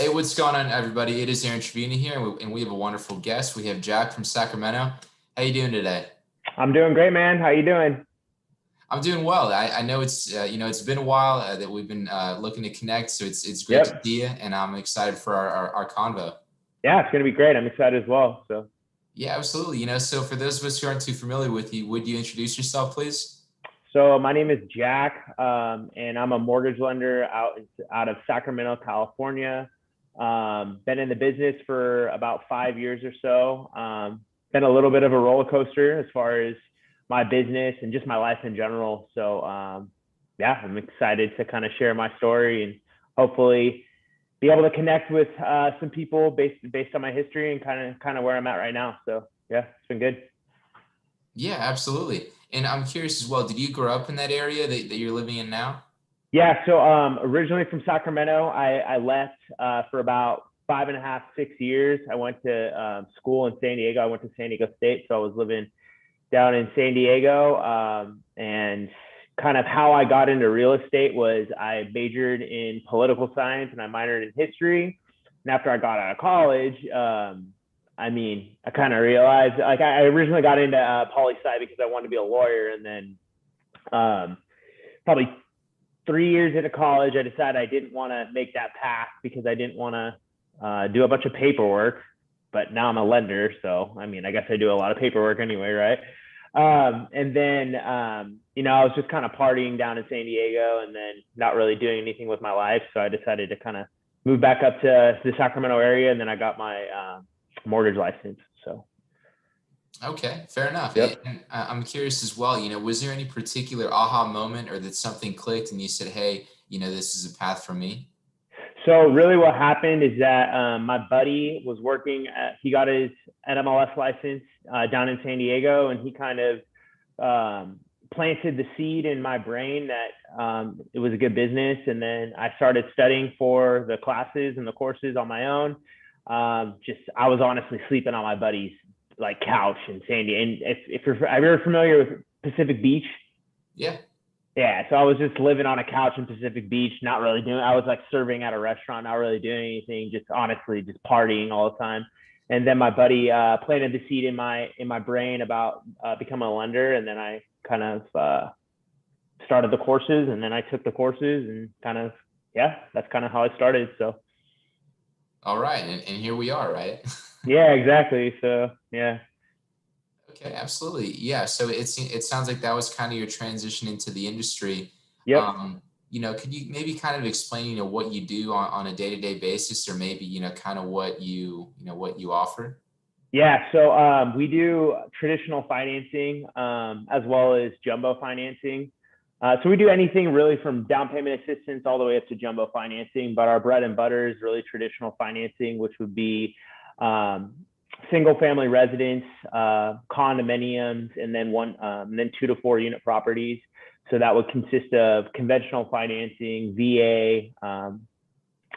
Hey, what's going on, everybody? It is Aaron Trevino here, and we have a wonderful guest. We have Jack from Sacramento. How you doing today? I'm doing great, man. How you doing? I'm doing well. I know it's been a while that we've been looking to connect, so it's great to Yep. see you, and I'm excited for our convo. Yeah, it's gonna be great. I'm excited as well. So, Yeah, absolutely. So for those of us who aren't too familiar with you, would you introduce yourself, please? my name is Jack, and I'm a mortgage lender out of Sacramento, California. Been in the business for about 5 years or so. Been a little bit of a roller coaster as far as my business and just my life in general. So, yeah, I'm excited to kind of share my story and hopefully be able to connect with some people based on my history and kind of where I'm at right now. So yeah, it's been good. Yeah, absolutely. And I'm curious as well. Did you grow up in that area that you're living in now? Yeah, so originally from Sacramento, I left for about 5.5, 6 years. I went to school in San Diego. I went to San Diego State, so I was living down in San Diego. And kind of how I got into real estate was I majored in political science and I minored in history. And after I got out of college, I kind of realized like I originally got into poli sci because I wanted to be a lawyer, and then probably 3 years into college, I decided I didn't want to make that path because I didn't want to do a bunch of paperwork. But now I'm a lender, so I guess I do a lot of paperwork anyway, right? And then I was just kind of partying down in San Diego, and then not really doing anything with my life. So I decided to kind of move back up to the Sacramento area, and then I got my mortgage license. So, Okay, fair enough. yep. And I'm curious as well, was there any particular aha moment or that something clicked and you said, hey, this is a path for me? So really, what happened is that my buddy was he got his NMLS license down in San Diego, and he kind of planted the seed in my brain that it was a good business. And then I started studying for the classes and the courses on my own. I was honestly sleeping on my buddy's like couch in San Diego. And if you're familiar with Pacific Beach, Yeah. yeah, so I was just living on a couch in Pacific Beach, not really doing. I was like serving at a restaurant, not really doing anything, just honestly just partying all the time. And then my buddy planted the seed in my brain about becoming a lender, and then I kind of started the courses, and then I took the courses, and kind of yeah, that's kind of how I started. So All right. And here we are, right? yeah, exactly. So yeah, Okay, absolutely. Yeah. So it sounds like that was kind of your transition into the industry. yep. Could you maybe kind of explain, what you do on a day-to-day basis, or maybe, kind of what you offer? Yeah, so we do traditional financing as well as jumbo financing. So we do anything really from down payment assistance all the way up to jumbo financing. But our bread and butter is really traditional financing, which would be um, single family residence, condominiums, and then 2 to 4 unit properties. So that would consist of conventional financing, VA,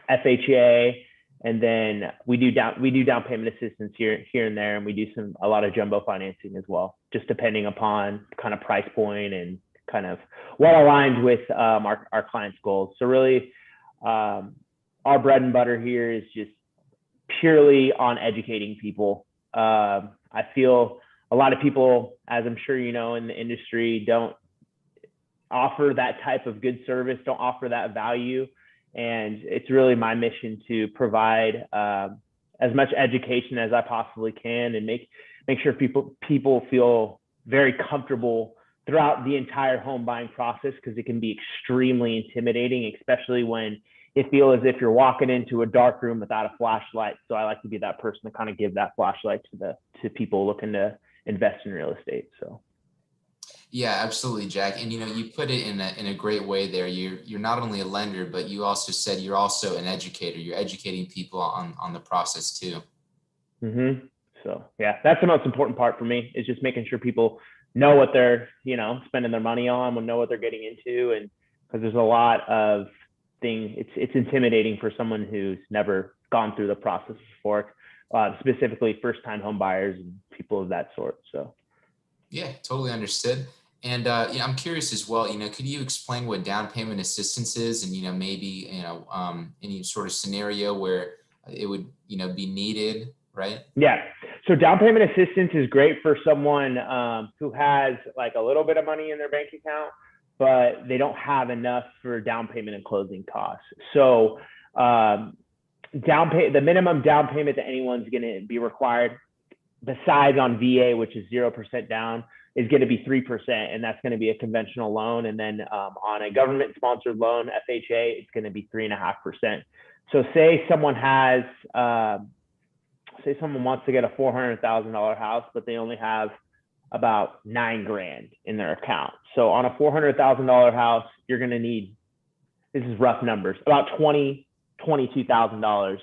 FHA, and then we do down payment assistance here and there, and we do a lot of jumbo financing as well, just depending upon kind of price point and kind of what aligns with our clients' goals. So really, our bread and butter here is just purely on educating people. I feel a lot of people, as I'm sure you know, in the industry, don't offer that type of good service, don't offer that value. And it's really my mission to provide as much education as I possibly can, and make sure people feel very comfortable throughout the entire home buying process, because it can be extremely intimidating, especially when it feels as if you're walking into a dark room without a flashlight. So I like to be that person to kind of give that flashlight to people looking to invest in real estate. So Yeah, absolutely, Jack. And you put it in a great way there. You're not only a lender, but you also said you're also an educator. You're educating people on the process too. mm-hmm. So yeah, that's the most important part for me, is just making sure people know what they're spending their money on, will know what they're getting into. And because there's a lot of things, it's intimidating for someone who's never gone through the process before, specifically first time home buyers and people of that sort. So Yeah, totally understood. And yeah, I'm curious as well, could you explain what down payment assistance is and, maybe, any sort of scenario where it would, be needed, right? Yeah. So down payment assistance is great for someone who has like a little bit of money in their bank account, but they don't have enough for down payment and closing costs. So the minimum down payment that anyone's going to be required, besides on VA, which is 0% down, is going to be 3%, and that's going to be a conventional loan. And then on a government-sponsored loan, FHA, it's going to be 3.5%. So say someone has say someone wants to get a $400,000 house, but they only have about $9,000 in their account. So on a $400,000 house, you're going to need, this is rough numbers, about $22,000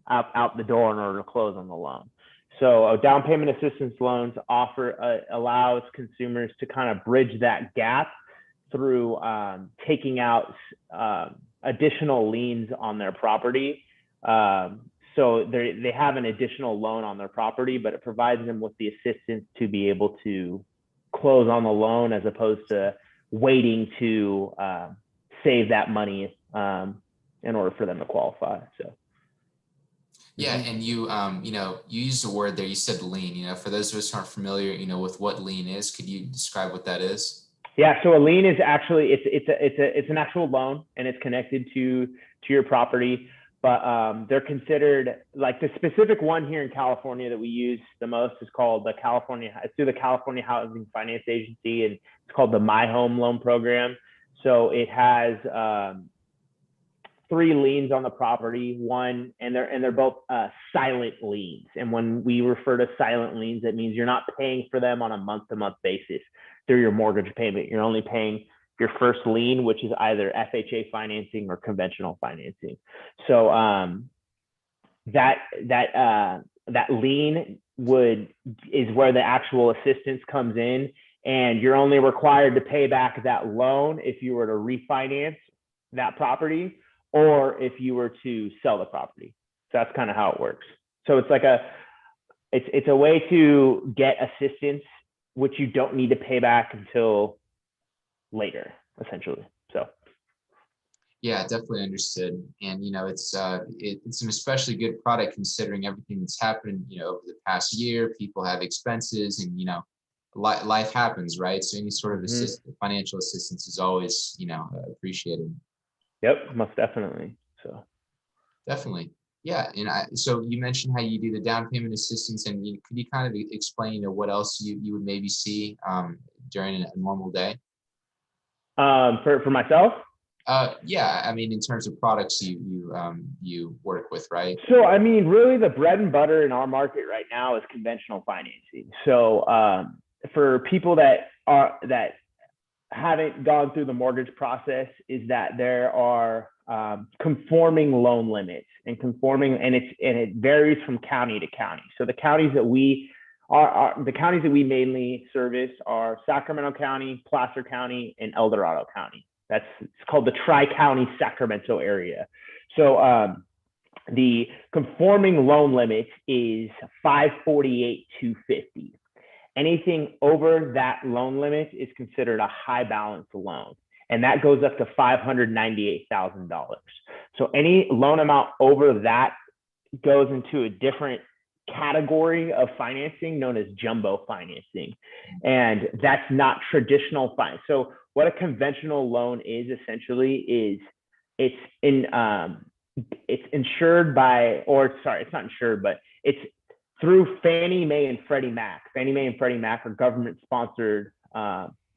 out the door in order to close on the loan. So down payment assistance loans allows consumers to kind of bridge that gap through taking out additional liens on their property. So they have an additional loan on their property, but it provides them with the assistance to be able to close on the loan as opposed to waiting to save that money in order for them to qualify. So. Yeah, and you used a word there. You said lien. For those of us who aren't familiar, with what lien is, could you describe what that is? Yeah, so a lien is actually it's an actual loan, and it's connected to your property. But they're considered, like, the specific one here in California that we use the most is called it's through the California Housing Finance Agency, and it's called the My Home Loan Program. So it has 3 liens on the property, and they're both silent liens. And when we refer to silent liens, that means you're not paying for them on a month-to-month basis through your mortgage payment. You're only paying your first lien, which is either FHA financing or conventional financing. So that lien is where the actual assistance comes in, and you're only required to pay back that loan if you were to refinance that property or if you were to sell the property. So that's kind of how it works. So it's like it's a way to get assistance, which you don't need to pay back until later, essentially. So yeah, definitely understood. And it's an especially good product considering everything that's happened over the past year. People have expenses, and life happens, right? So any sort of financial assistance is always appreciated. Yep, most definitely. So definitely. Yeah, and so you mentioned how you do the down payment assistance, and could you kind of explain what else you would maybe see during a normal day? For myself? Yeah, I mean, in terms of products you work with, right? So I mean, really, the bread and butter in our market right now is conventional financing. So for people that haven't gone through the mortgage process, is that there are conforming loan limits, and it varies from county to county. So the counties that we mainly service are Sacramento County, Placer County, and El Dorado County. It's called the Tri-County Sacramento area. So the conforming loan limit is 548,250. Anything over that loan limit is considered a high balance loan, and that goes up to $598,000. So any loan amount over that goes into a different category of financing known as jumbo financing, and that's not traditional finance. So what a conventional loan is essentially is it's insured by, or sorry, it's not insured, but it's through Fannie Mae and Freddie Mac. Fannie Mae and Freddie Mac are government-sponsored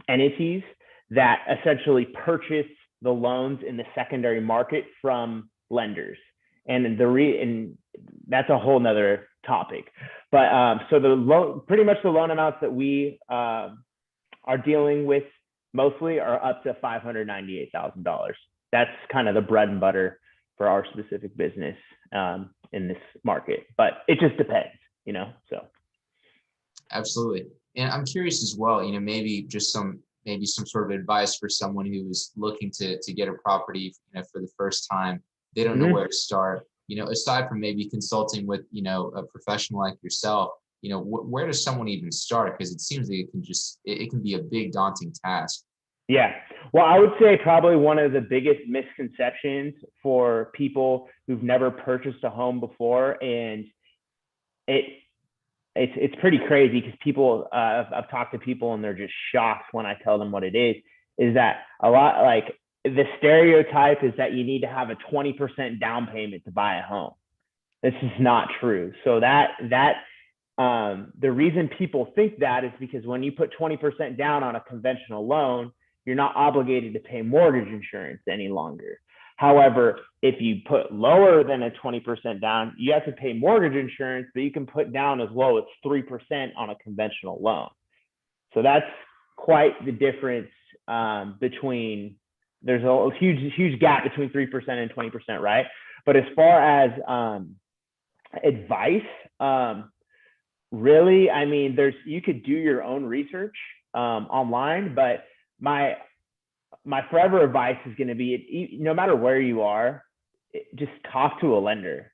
entities that essentially purchase the loans in the secondary market from lenders, and that's a whole nother topic. But so pretty much the loan amounts that we are dealing with mostly are up to $598,000. That's kind of the bread and butter for our specific business in this market, but it just depends, so. Absolutely. And I'm curious as well, maybe some sort of advice for someone who is looking to get a property, for the first time. They don't know where to start, aside from maybe consulting with, a professional like yourself. where does someone even start? Because it seems like it can be a big daunting task. Yeah. Well, I would say probably one of the biggest misconceptions for people who've never purchased a home before, and it's pretty crazy because people I've talked to people and they're just shocked when I tell them what it is that a lot, like, the stereotype is that you need to have a 20% down payment to buy a home. This is not true. So the reason people think that is because when you put 20% down on a conventional loan, you're not obligated to pay mortgage insurance any longer. However, if you put lower than a 20% down, you have to pay mortgage insurance, but you can put down as low as 3% on a conventional loan. So that's quite the difference between, there's a huge gap between 3% and 20%, right? But as far as advice, really, I mean, you could do your own research online, but my forever advice is going to be, no matter where you are, just talk to a lender.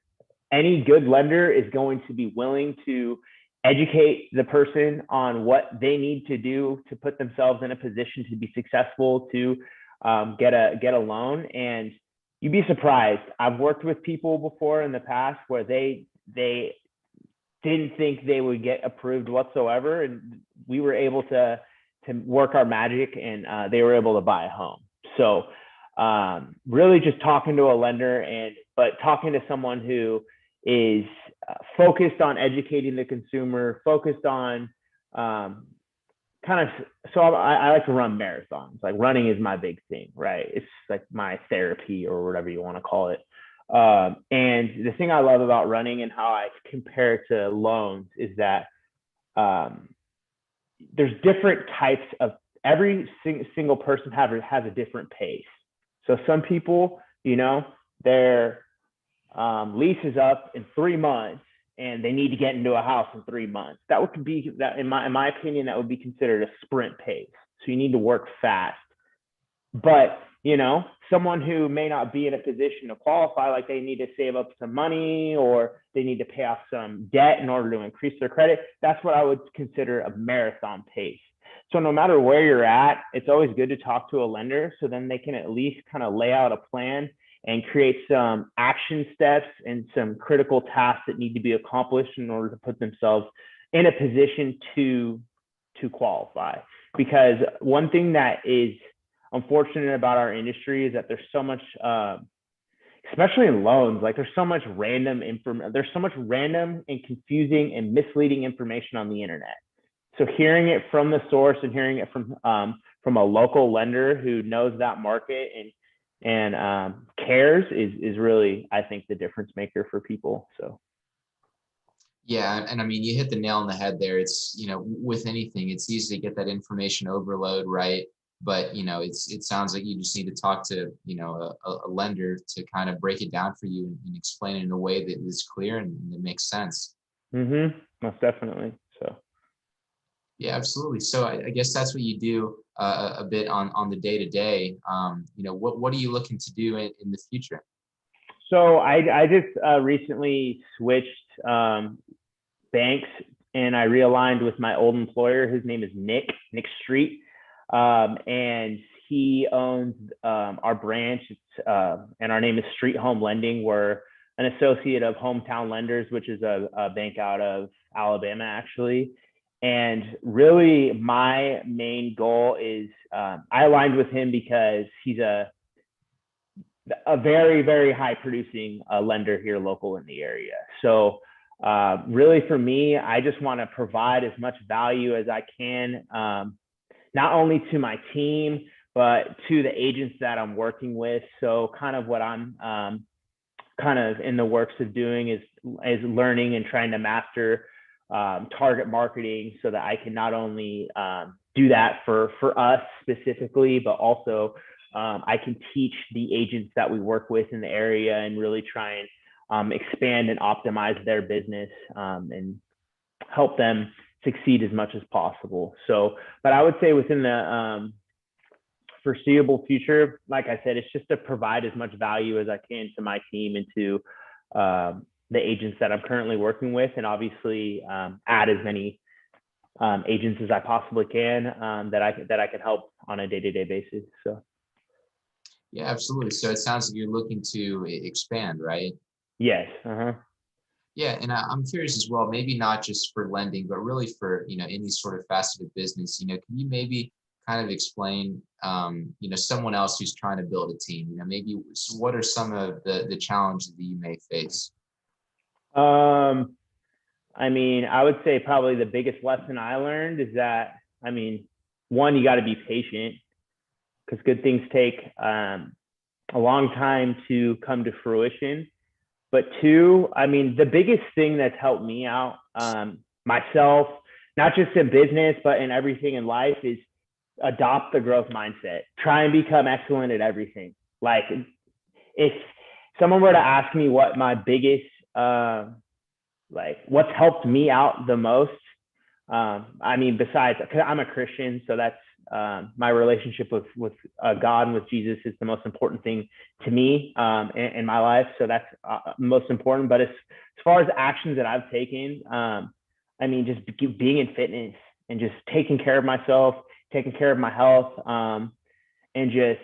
Any good lender is going to be willing to educate the person on what they need to do to put themselves in a position to be successful, to get a loan. And you'd be surprised. I've worked with people before in the past where they didn't think they would get approved whatsoever, and we were able to work our magic, and they were able to buy a home. So really just talking to a lender, but talking to someone who is focused on educating the consumer, focused on so I like to run marathons. Like, running is my big thing, right? It's like my therapy, or whatever you want to call it. And the thing I love about running and how I compare it to loans is that there's different types of, every single person has a different pace. So some people, their lease is up in 3 months and they need to get into a house in 3 months. That would be, that in my opinion, that would be considered a sprint pace. So you need to work fast. But someone who may not be in a position to qualify, like they need to save up some money or they need to pay off some debt in order to increase their credit, that's what I would consider a marathon pace. So no matter where you're at, it's always good to talk to a lender, so then they can at least kind of lay out a plan and create some action steps and some critical tasks that need to be accomplished in order to put themselves in a position to qualify. Because one thing that is unfortunate about our industry is that there's so much, especially in loans, like there's so much random and confusing and misleading information on the internet. So hearing it from the source and hearing it from a local lender who knows that market and cares is really, I think, the difference maker for people. So. Yeah, and I mean, you hit the nail on the head there. It's, with anything, it's easy to get that information overload, right? But it sounds like you just need to talk to a lender to kind of break it down for you and explain it in a way that is clear and that makes sense. Most definitely. So. Yeah, absolutely. So I guess that's what you do a bit on the day to day. What are you looking to do in the future? So I just recently switched banks, and I realigned with my old employer. His name is Nick Street. And he owns our branch, and our name is Street Home Lending. We're an associate of Hometown Lenders, which is a bank out of Alabama, actually. And really, my main goal is I aligned with him because he's a very, very high producing lender here local in the area. So really, for me, I just want to provide as much value as I can, not only to my team, but to the agents that I'm working with. So kind of what I'm kind of in the works of doing is learning and trying to master target marketing, so that I can not only do that for us specifically, but also I can teach the agents that we work with in the area and really try and expand and optimize their business and help them succeed as much as possible. So, but I would say within the foreseeable future, like I said, it's just to provide as much value as I can to my team and to the agents that I'm currently working with, and obviously add as many agents as I possibly can that I can help on a day-to-day basis. So Yeah, absolutely. So it sounds like you're looking to expand, right? yes. Yeah, and I'm curious as well, maybe not just for lending, but really for, any sort of facet of business. Can you maybe kind of explain, someone else who's trying to build a team, maybe what are some of the challenges that you may face? I mean, I would say probably the biggest lesson I learned is that, I mean, one, you got to be patient because good things take a long time to come to fruition. But two, I mean, the biggest thing that's helped me out myself, not just in business, but in everything in life, is adopt the growth mindset. Try and become excellent at everything. Like, if someone were to ask me what my biggest, what's helped me out the most, I mean, besides, because I'm a Christian, so that's my relationship with God and with Jesus is the most important thing to me in my life. So that's most important. But as far as actions that I've taken, I mean, just being in fitness and just taking care of myself, taking care of my health, and just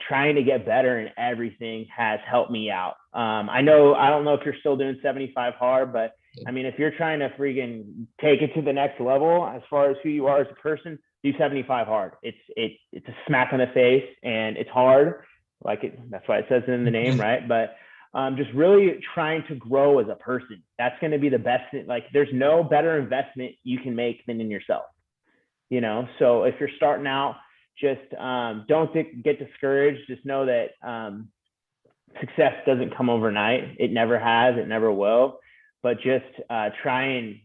trying to get better in everything has helped me out. I don't know if you're still doing 75 hard, but I mean, if you're trying to freaking take it to the next level as far as who you are as a person, do 75 hard. It's a smack in the face and it's hard. That's why it says it in the name, right? But just really trying to grow as a person. That's going to be the best thing. Like, there's no better investment you can make than in yourself, So if you're starting out, just don't get discouraged. Just know that success doesn't come overnight. It never has. It never will. But just try and,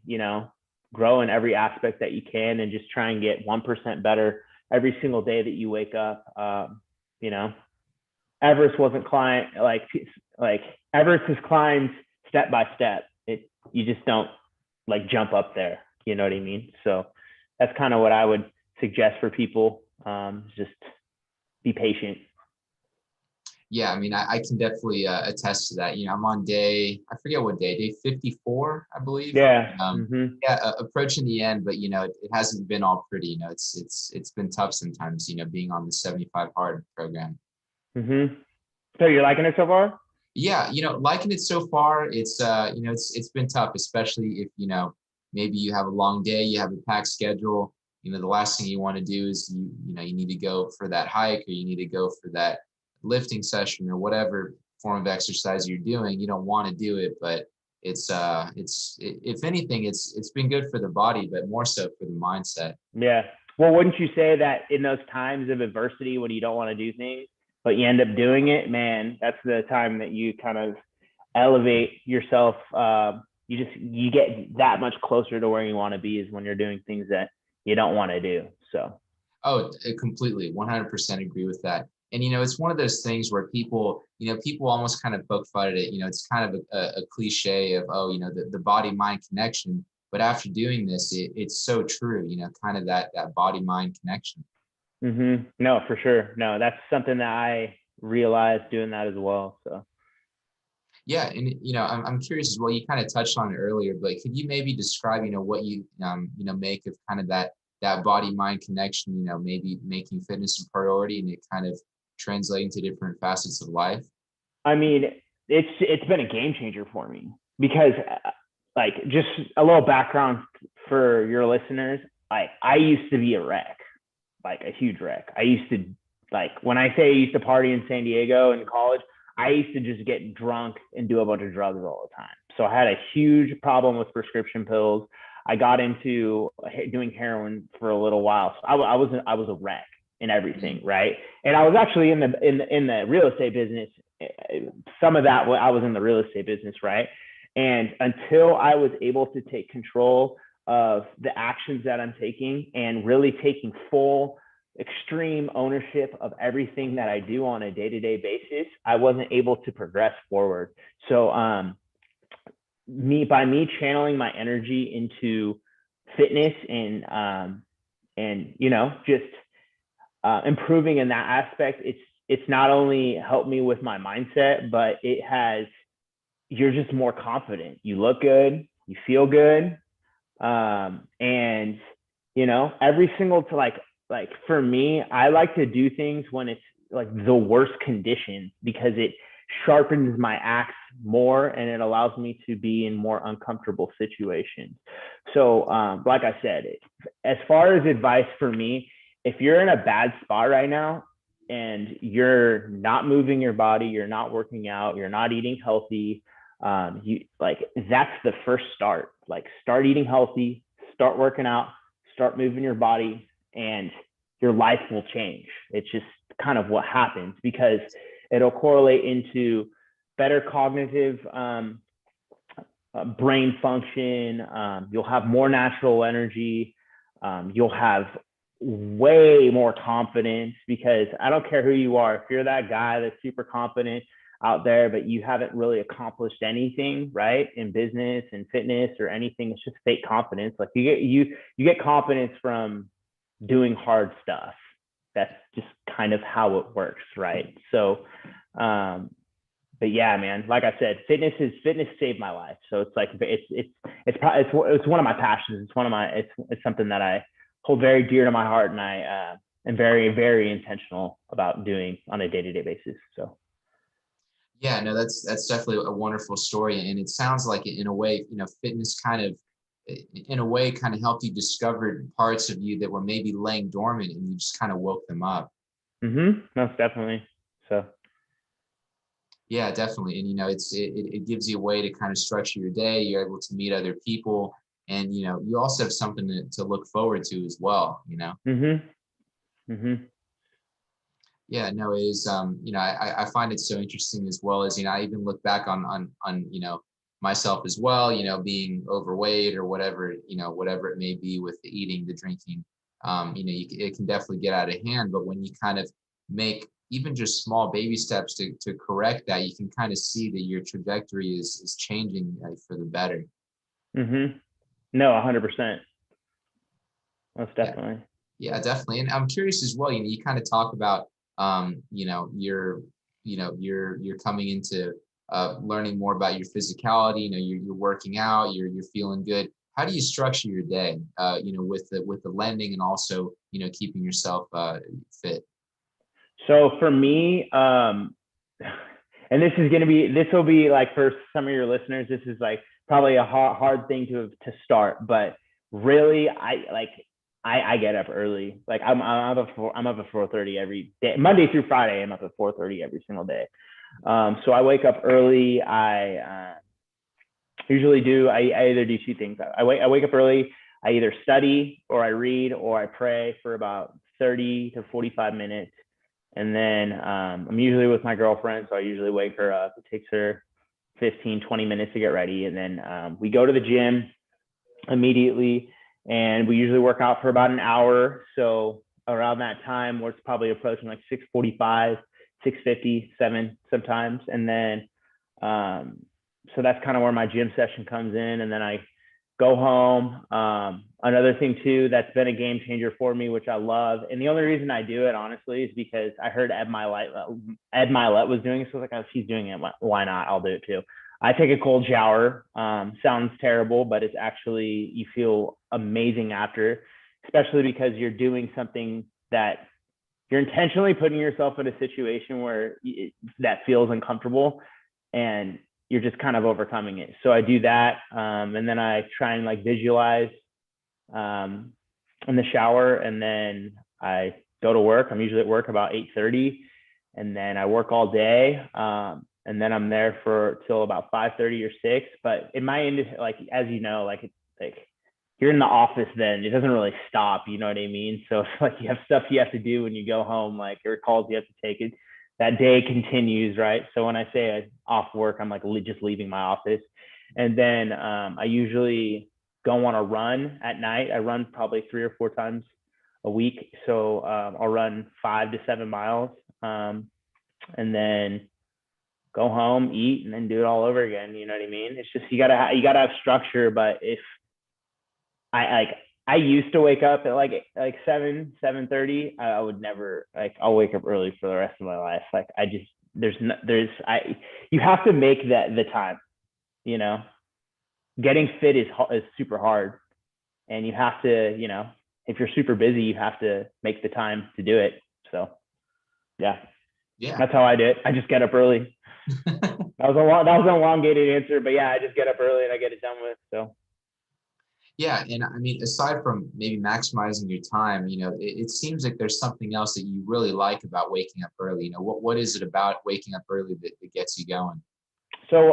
grow in every aspect that you can, and just try and get 1% better every single day that you wake up. Everest wasn't climbed like Everest is climbed step by step. You just don't jump up there. You know what I mean? So that's kind of what I would suggest for people. Just be patient. Yeah, I mean, I can definitely attest to that. I'm on I forget what day 54, I believe. Yeah. Yeah, approaching the end, but it hasn't been all pretty. It's been tough sometimes. Being on the 75 hard program. So you're liking it so far? Yeah, liking it so far. It's been tough, especially if maybe you have a long day, you have a packed schedule. The last thing you want to do is you need to go for that hike, or you need to go for that lifting session, or whatever form of exercise you're doing. You don't want to do it, but it's if anything, it's been good for the body, but more so for the mindset. Yeah. Well, wouldn't you say that in those times of adversity when you don't want to do things, but you end up doing it, man, that's the time that you kind of elevate yourself. You get that much closer to where you want to be, is when you're doing things that you don't want to do. So. Oh, completely, 100% agree with that. And it's one of those things where people almost kind of poke fun at it. It's kind of a cliche of, the body mind connection. But after doing this, it's so true. Kind of that body mind connection. No, for sure. No, that's something that I realized doing that as well. So. Yeah, and I'm curious as well. You kind of touched on it earlier, but could you maybe describe what you make of kind of that body mind connection? Maybe making fitness a priority and it kind of translating to different facets of life. I mean, it's been a game changer for me, because just a little background for your listeners. I used to be a wreck, a huge wreck. I used to, when I say I used to party in San Diego in college, I used to just get drunk and do a bunch of drugs all the time. So I had a huge problem with prescription pills. I got into doing heroin for a little while. So I was a wreck in everything, right? And I was actually in the real estate business. Some of that, I was in the real estate business, right? And until I was able to take control of the actions that I'm taking and really taking full, extreme ownership of everything that I do on a day-to-day basis, I wasn't able to progress forward. So by me channeling my energy into fitness and just improving in that aspect, it's not only helped me with my mindset, but it has you're just more confident. You look good, you feel good. And every single like for me, I like to do things when it's like the worst conditions because it sharpens my axe more and it allows me to be in more uncomfortable situations. So, like I said, as far as advice for me, if you're in a bad spot right now and you're not moving your body, you're not working out, you're not eating healthy, that's the first start. Like, start eating healthy, start working out, start moving your body, and your life will change. It's just kind of what happens because it'll correlate into better cognitive brain function. You'll have more natural energy. You'll have way more confidence because I don't care who you are. If you're that guy that's super confident out there, but you haven't really accomplished anything, right, in business and fitness or anything, it's just fake confidence. Like you get confidence from doing hard stuff. That's just kind of how it works, right? So, but yeah, man, like I said, fitness saved my life. So it's like it's one of my passions. It's one of my it's something that I hold very dear to my heart, and I am very, very intentional about doing on a day-to-day basis. So. Yeah, no, that's definitely a wonderful story, and it sounds like in a way, fitness kind of, in a way, kind of helped you discover parts of you that were maybe laying dormant, and you just kind of woke them up. Most definitely. So. Yeah, definitely, and it gives you a way to kind of structure your day. You're able to meet other people, and you also have something to look forward to as well. Yeah, no, it is. I find it so interesting as well as, I even look back on myself as well, being overweight or whatever, whatever it may be with the eating, the drinking, it can definitely get out of hand. But when you kind of make even just small baby steps to correct that, you can kind of see that your trajectory is changing for the better. No, 100%. Most definitely. Yeah, definitely. And I'm curious as well, you kind of talk about, you're coming into learning more about your physicality, you're working out, you're feeling good. How do you structure your day, with the lending and also, keeping yourself fit? So for me, and this will be like for some of your listeners, this is like probably a hard thing to start, but really I get up early. Like I'm up at 4:30 every day, Monday through Friday. I'm up at 4:30 every single day. So I wake up early. I usually do. I either do two things. I wake up early. I either study or I read or I pray for about 30 to 45 minutes. And then I'm usually with my girlfriend, so I usually wake her up. It takes her 15, 20 minutes to get ready. And then we go to the gym immediately, and we usually work out for about an hour. So around that time, we're probably approaching like 6:45, 6:50, 7 sometimes. And then, so that's kind of where my gym session comes in. And then I go home. Another thing too, that's been a game changer for me, which I love. And the only reason I do it, honestly, is because I heard Ed Milet was doing it. So I was like, oh, she's doing it. Why not? I'll do it too. I take a cold shower. Sounds terrible, but it's actually, you feel amazing after, especially because you're doing something that you're intentionally putting yourself in a situation where that feels uncomfortable, and you're just kind of overcoming it. So I do that. And then I try and like visualize in the shower, and then I go to work. I'm usually at work about 8:30, and then I work all day. And then I'm there till about 5:30 or 6. But in my industry, like, as you know, like you're in the office, then it doesn't really stop. You know what I mean? So it's like you have stuff you have to do when you go home, like your calls you have to take. It that day continues, right? So when I say I'm off work, I'm like just leaving my office. And then I usually go on a run at night. I run probably 3 or 4 times a week. So I'll run 5 to 7 miles, and then go home, eat, and then do it all over again. You know what I mean? It's just, you gotta have structure. But if I used to wake up at like 7:30. I would never, I'll wake up early for the rest of my life. Like you have to make that the time. you know, getting fit is super hard, and you have to, if you're super busy, you have to make the time to do it. So yeah, that's how I do it. I just get up early. That was an elongated answer, but yeah, I just get up early and I get it done with. So Yeah, and I mean, aside from maybe maximizing your time, it seems like there's something else that you really like about waking up early. What is it about waking up early that gets you going? So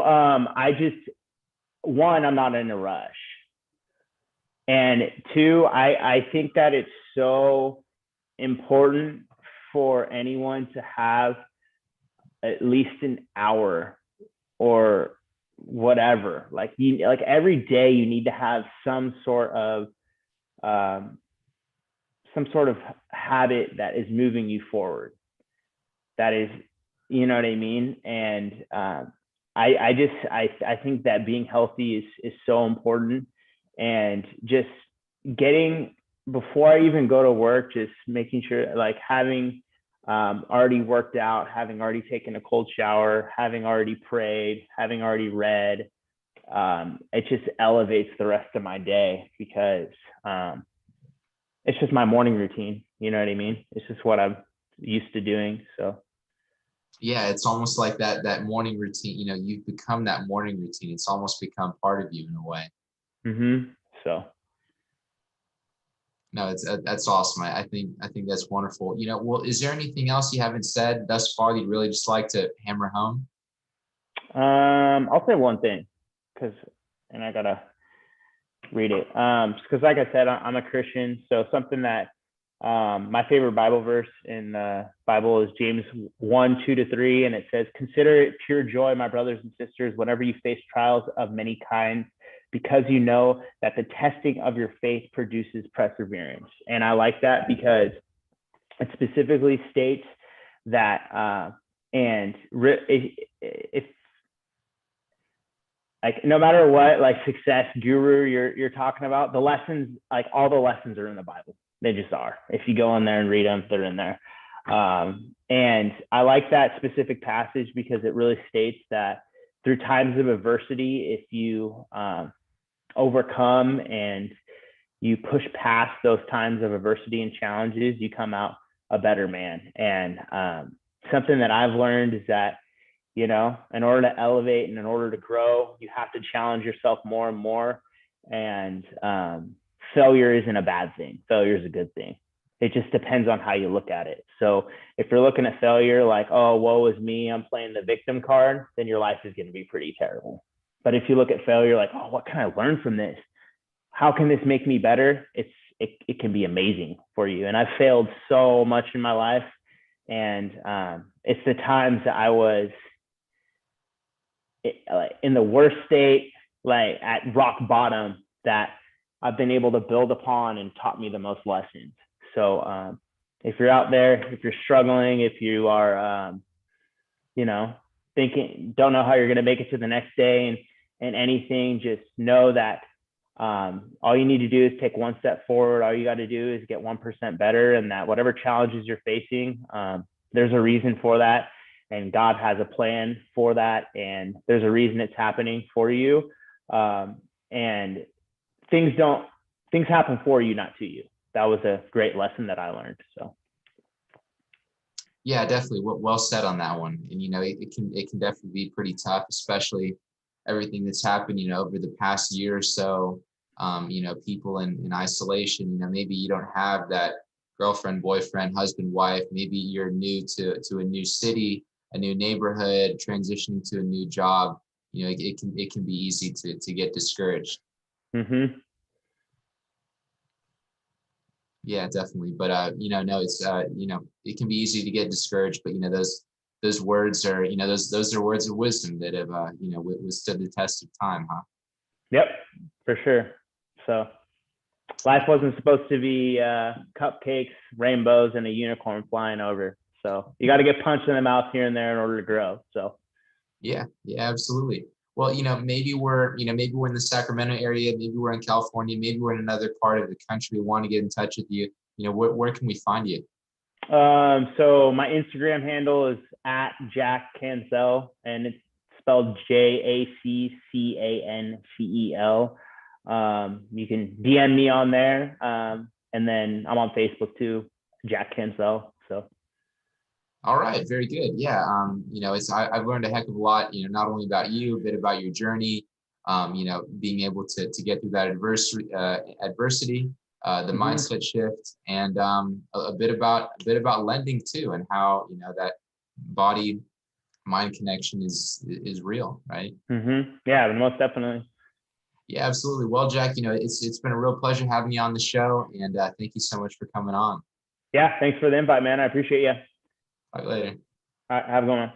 one, I'm not in a rush. And two, I think that it's so important for anyone to have at least an hour or whatever. Like every day you need to have some sort of habit that is moving you forward. That is, you know what I mean? And I think that being healthy is so important, and just getting, before I even go to work, just making sure, like, having already worked out, having already taken a cold shower, having already prayed, having already read, it just elevates the rest of my day, because it's just my morning routine. You know what I mean? It's just what I'm used to doing. So yeah, it's almost like that morning routine. You've become that morning routine. It's almost become part of you in a way. So No, that's awesome. I think that's wonderful. Well, is there anything else you haven't said thus far that you'd really just like to hammer home? I'll say one thing, and I gotta read it. Because like I said, I'm a Christian, so something that my favorite Bible verse in the Bible is James 1:2-3, and it says, "Consider it pure joy, my brothers and sisters, whenever you face trials of many kinds, because you know that the testing of your faith produces perseverance." And I like that because it specifically states that, if like, no matter what, like, success guru you're talking about, the lessons, like, all the lessons are in the Bible. They just are. If you go in there and read them, they're in there. And I like that specific passage because it really states that through times of adversity, if you overcome and you push past those times of adversity and challenges, you come out a better man. And something that I've learned is that, in order to elevate and in order to grow, you have to challenge yourself more and more. And failure isn't a bad thing. Failure is a good thing. It just depends on how you look at it. So if you're looking at failure like, oh, woe is me, I'm playing the victim card, then your life is going to be pretty terrible. But if you look at failure like, oh, what can I learn from this? How can this make me better? It can be amazing for you. And I've failed so much in my life. And it's the times that I was in the worst state, like at rock bottom, that I've been able to build upon and taught me the most lessons. So if you're out there, if you're struggling, if you are, don't know how you're going to make it to the next day and anything, just know that all you need to do is take one step forward. All you got to do is get 1% better, and that whatever challenges you're facing, there's a reason for that. And God has a plan for that. And there's a reason it's happening for you. And things happen for you, not to you. That was a great lesson that I learned. So. Yeah, definitely. Well said on that one. And, it can definitely be pretty tough, especially everything that's happened, over the past year or so. People in isolation, maybe you don't have that girlfriend, boyfriend, husband, wife. Maybe you're new to a new city, a new neighborhood, transitioning to a new job. It can be easy to get discouraged. Yeah, definitely. But no, it's it can be easy to get discouraged. But those words are those are words of wisdom that have withstood the test of time, huh? Yep, for sure. So life wasn't supposed to be cupcakes, rainbows, and a unicorn flying over. So you got to get punched in the mouth here and there in order to grow. So yeah, absolutely. Well, maybe we're in the Sacramento area, maybe we're in California, maybe we're in another part of the country. We want to get in touch with you. Where can we find you? So my Instagram handle is @Jac Cancel, and it's spelled JACCANCEL. You can DM me on there. And then I'm on Facebook too, Jac Cancel. So. All right, very good. Yeah, I've learned a heck of a lot. Not only about you, a bit about your journey. Being able to get through that adversity, the mindset shift, and a bit about lending too, and how that body mind connection is real, right? Yeah, most definitely. Yeah, absolutely. Well, Jac, it's been a real pleasure having you on the show, and thank you so much for coming on. Yeah, thanks for the invite, man. I appreciate you. Talk later. All right, have a good one.